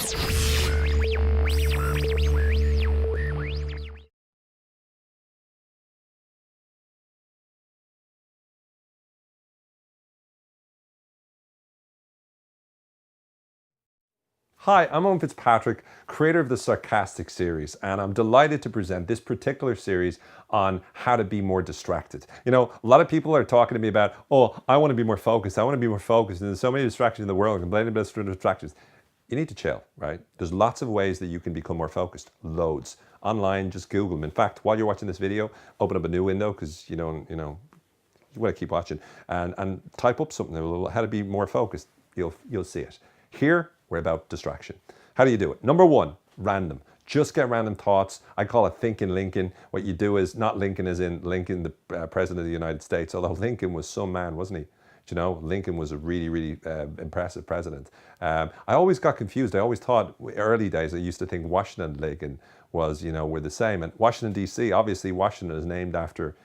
Hi, I'm Owen Fitzpatrick, creator of the Sarcastic Series, and I'm delighted to present this particular series on how to be more distracted. You know, a lot of people are talking to me about, oh, I want to be more focused, and there's so many distractions in the world, complaining about distractions. You need to chill, right? There's lots of ways that you can become more focused, loads. Online, just Google them. In fact, while you're watching this video, open up a new window, because you want to keep watching, and type up something, how to be more focused. You'll see it. Here, we're about distraction. How do you do it? Number one, random. Just get random thoughts. I call it thinking Lincoln. What you do is, not Lincoln as in Lincoln, the President of the United States, although Lincoln was some man, wasn't he? You know, Lincoln was a really, really impressive president. I always got confused. I always thought, early days, I used to think Washington and Lincoln were the same. And Washington, D.C., obviously Washington is named after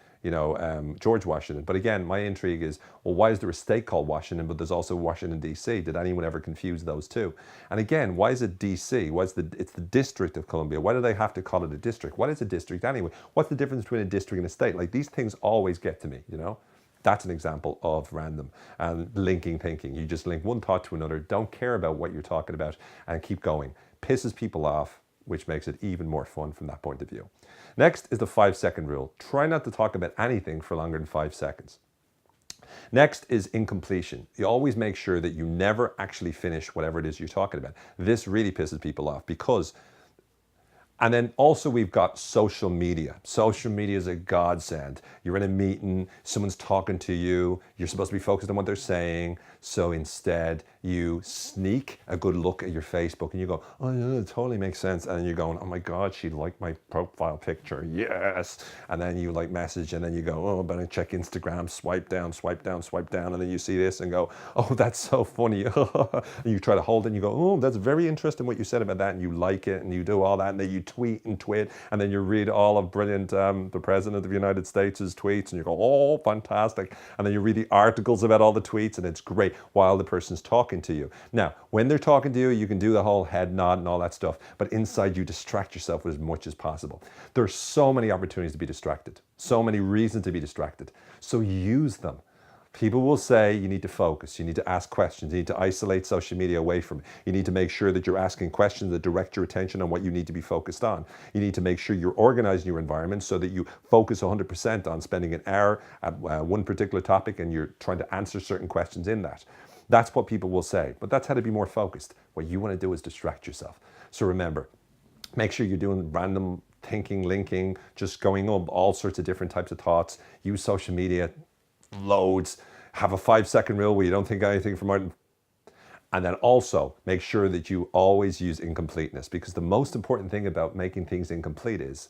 George Washington. But again, my intrigue is, well, why is there a state called Washington, but there's also Washington, D.C.? Did anyone ever confuse those two? And again, why is it D.C.? It's the District of Columbia. Why do they have to call it a district? What is a district anyway? What's the difference between a district and a state? Like, these things always get to me, you know? That's an example of random and linking thinking. You just link one thought to another, don't care about what you're talking about, and keep going. Pisses people off, which makes it even more fun from that point of view. Next is the 5-second rule. Try not to talk about anything for longer than 5 seconds. Next is incompletion. You always make sure that you never actually finish whatever it is you're talking about. This really pisses people off because. And then also we've got social media. Social media is a godsend. You're in a meeting, someone's talking to you, you're supposed to be focused on what they're saying, so instead you sneak a good look at your Facebook and you go, oh yeah, it totally makes sense. And then you're going, oh my God, she liked my profile picture, yes. And then you message and then you go, oh, better check Instagram, swipe down, swipe down, swipe down. And then you see this and go, oh, that's so funny. And you try to hold it and you go, oh, that's very interesting what you said about that. And you like it and you do all that and then you tweet and twit, and then you read all of brilliant the President of the United States' tweets and you go, oh, fantastic. And then you read the articles about all the tweets and it's great while the person's talking to you. Now, when they're talking to you, you can do the whole head nod and all that stuff, but inside you distract yourself as much as possible. There are so many opportunities to be distracted, so many reasons to be distracted, so use them. People will say you need to focus, you need to ask questions, you need to isolate social media away from it. You need to make sure that you're asking questions that direct your attention on what you need to be focused on. You need to make sure you're organizing your environment so that you focus 100% on spending an hour at one particular topic and you're trying to answer certain questions in that. That's what people will say, but that's how to be more focused. What you want to do is distract yourself. So remember, make sure you're doing random thinking, linking, just going up all sorts of different types of thoughts. Use social media, loads. Have a 5-second rule where you don't think anything for more than. And then also make sure that you always use incompleteness, because the most important thing about making things incomplete is